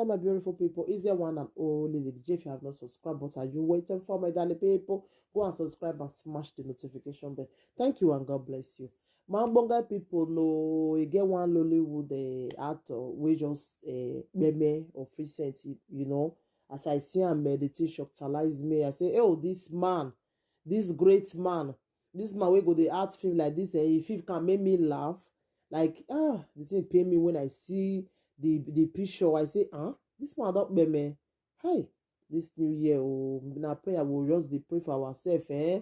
welcome, my beautiful people. Is there one and only Lady J? If you have not subscribed, what are you waiting for, my darling people? Go and subscribe and smash the notification bell. Thank you and God bless you. My bonga people know you get one Nollywood actor we just meme or present it, you know. As I see him meditate shocktalize me, I say, oh, this man, this great man, this man we go the art film like this, if he can make me laugh, like the thing pay me when I see the picture. I say, this man don't be me. Hey, this new year, oh, na prayer will just dey pray for ourselves, eh?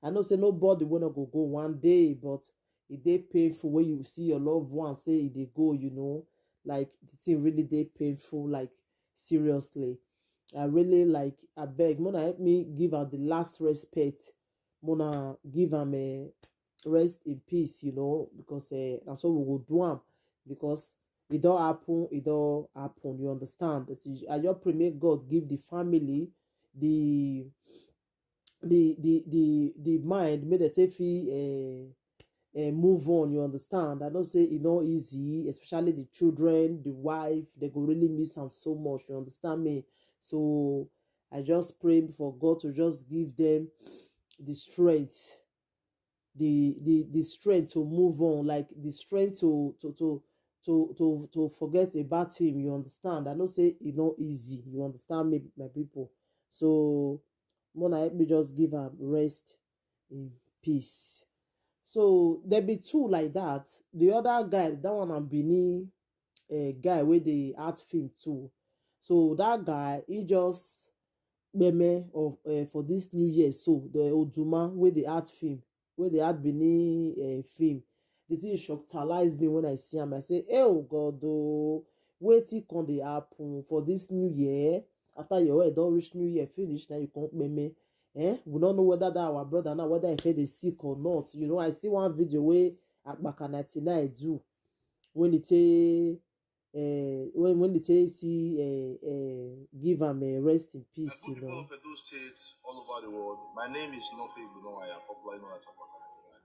I know say nobody wanna go one day, but it dey painful when you see your loved one say it dey go, you know, like the thing really dey painful, like seriously. I really like I beg Mona help me give am the last respect. Mona give am a rest in peace, you know, because that's what we will do am, because it don't happen, you understand. I just pray make God give the family the mind, make them take move on, you understand. I don't say it's not easy, especially the children, the wife, they go really miss am so much, you understand me. So I just pray for God to just give them the strength, the strength to move on, like the strength to forget about him, you understand. I don't say it's not easy, you understand me, my people. So Mona help me just give am rest in peace. So there be two like that. The other guy, that one and Benin guy with the art film too. So that guy, he just meme of for this new year. So the Oduma with the art film, with the art Benin film. The thing shockalize me when I see him. I say, oh God, oh, wetin can dey happen for this new year? After your head don't reach new year finish, now you can't meme. We don't know whether that our brother now, whether he is sick or not. You know, I see one video where Akbaka 99 do when it say when it say give him a rest in peace, you know. People of Edo states all over the world. My name is Nofe Bunowa. I am popularly known as Akbaka 99.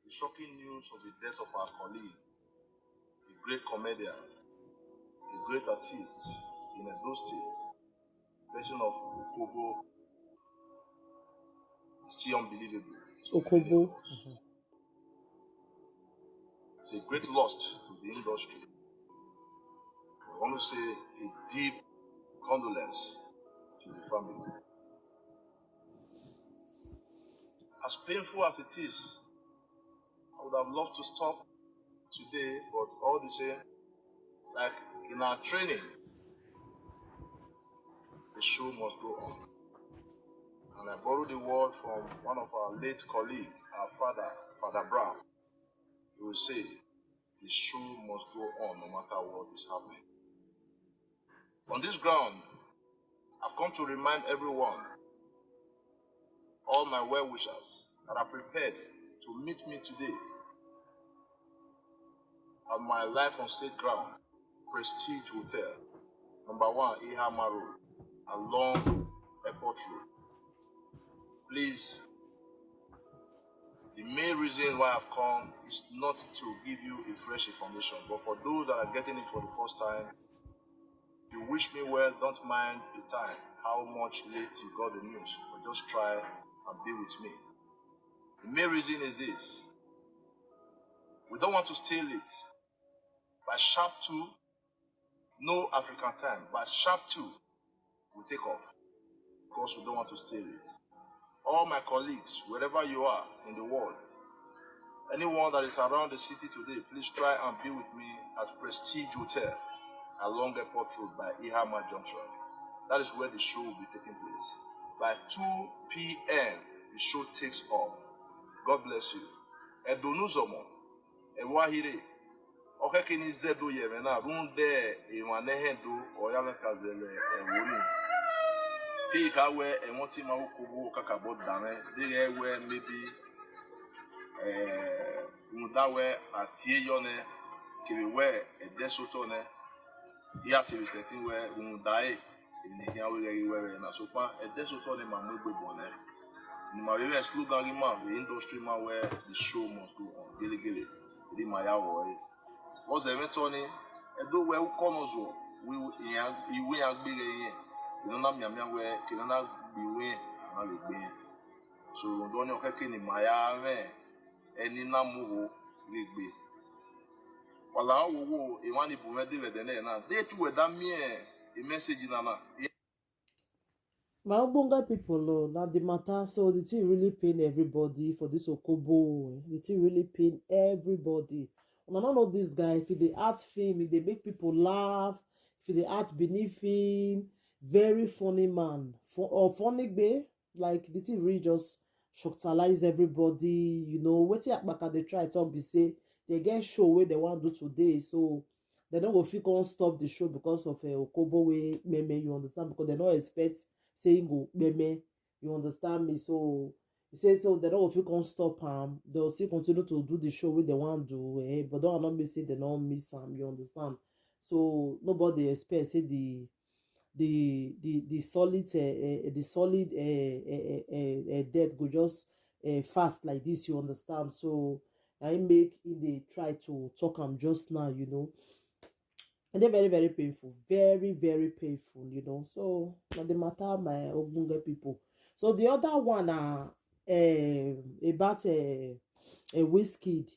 The shocking news of the death of our colleague, a great comedian, a great artist in Edo State, person of Okobo, is still unbelievable. Okobo. It's a great loss to the industry. I want to say a deep condolence to the family. As painful as it is, I would have loved to stop today, but all the same, like in our training, the show must go on. And I borrowed the word from one of our late colleagues, our Father Brown. He will say, the show must go on no matter what is happening. On this ground, I've come to remind everyone, all my well-wishers that are prepared to meet me today at my life on state ground, Prestige Hotel, number 1 Ihama Road, along Airport Road. Please, the main reason why I've come is not to give you a fresh information, but for those that are getting it for the first time, you wish me well, don't mind the time, how much late you got the news, but just try and be with me. The main reason is this: we don't want to stay late. By sharp 2, no African time, by sharp 2, we take off, because we don't want to stay late. All my colleagues, wherever you are in the world, anyone that is around the city today, please try and be with me at Prestige Hotel along Airport Road by Ihama Junction. That is where the show will be taking place. By 2 p.m., the show takes off. God bless you. Edonuzomo, Ewahire, Okekini Zedo Yemena, Runde, Ewanehendo, Oyalakazele, Ewuri. Pika where Emotima Ukubu Kakabot Dame, they were maybe Mundawe at Thier, Kiwe, a Desotone, Yati is a thing where Mundai in the Hiaway and Asopa, a Desotone Mamu Bonnet. My slogan, the industry man where the show must go on. Gilly, the Maya way. Was a Metoni, and do well Conozo, we iwe agbere yen kinona miamia we kinona biwe na le gbe so do ni o keke ni maya me eni na muwo le gbe wala wo e wani bu me de we de na dey tu we da mi e message na My Ogbonga people, now the matter, so the thing really pain everybody for this Okobo. The thing really pain everybody. And I don't know this guy, if they act film, if they make people laugh, if they act beneath him, very funny man. Or funny bay, like the thing really just shockalize everybody. You know, what they try to be say, they get show where they want to do today. So they don't go fit can't stop the show because of Okobo way meme, you understand? Because they don't expect saying go meme, you understand me? So he says so they don't if you can't stop they'll still continue to do the show with they want to do, but don't not be say they don't miss you understand? So nobody expects say the solid death go just fast like this, you understand? So I make if they try to talk just now, you know. And they're very, very painful. Very, very painful, you know. So, now the matter, my Ogbonge people. So, the other one about a Wizkid.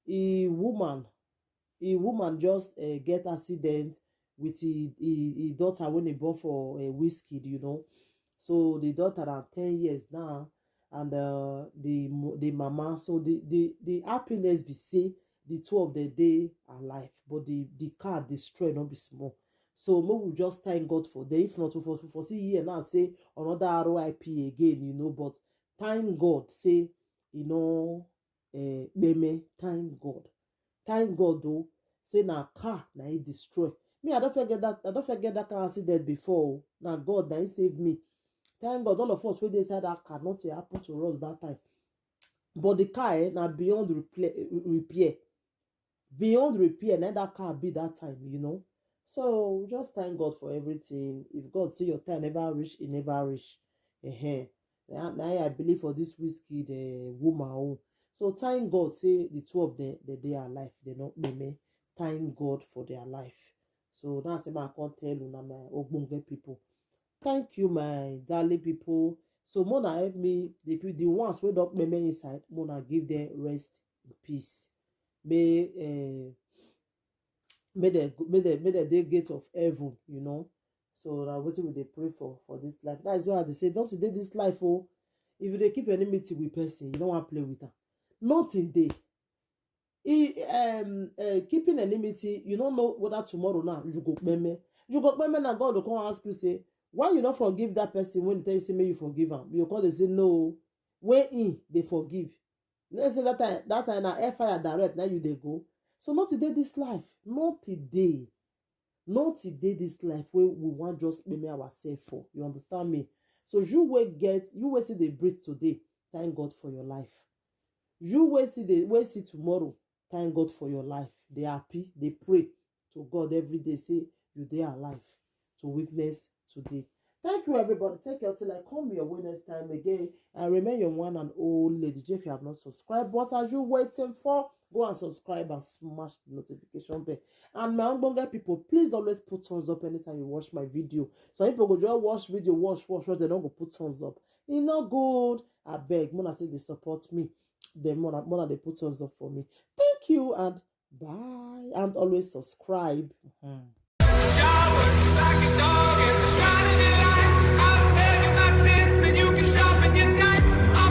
A woman just get accident with his daughter when he born for a Wizkid, you know. So, the daughter are 10 years now. And the mama. So, the happiness be say, the two of the day alive, but the car destroyed not be small. So maybe we just thank God for that. If not for see here now say another RIP again, you know, but thank God say, you know, meme, thank God though, say na car na it destroy. Me, I don't forget that car accident before. Now God that he saved me. Thank God all of us when they said that car nothing happened to us that time. But the car now beyond repair. Beyond repair, let that car be that time, you know. So just thank God for everything. If God see your time never reach, it never reach. Now I believe for this Wizkid woman. Oh. So thank God, say the two of them they are alive. They not me. Thank God for their life. So that's why I can't tell you now, my Ogbonge people. Thank you, my darling people. So Mona help me. The ones who don't me inside, Mona give them rest in peace. May the day gate of heaven, you know. So now what we they pray for this life. That is why they say don't today this life. Oh, if they keep enmity with person, you don't want to play with her. Nothing day. Keeping enmity, you don't know whether tomorrow now you go meme. You go meme and God will come ask you say, why you not forgive that person when they tell you say may you forgive him? You call they say no. When in they forgive. Let's say that time na fire direct now you they go. So not today this life, not today this life where we want just maybe ourselves for. You understand me? So you will see the breathe today. Thank God for your life. You will see tomorrow. Thank God for your life. They happy. They pray to God every day. Say you they are alive to witness today. Thank you, everybody. Take care till I come your way next time again. And remember your one and old Lady J. If you have not subscribed, what are you waiting for? Go and subscribe and smash the notification bell. And my Ogbonge people, please always put thumbs up anytime you watch my video. So people go just watch video, watch, they don't go put thumbs up. It's not good. I beg, Mona say they support me. Then Mona they put thumbs up for me. Thank you and bye. And always subscribe.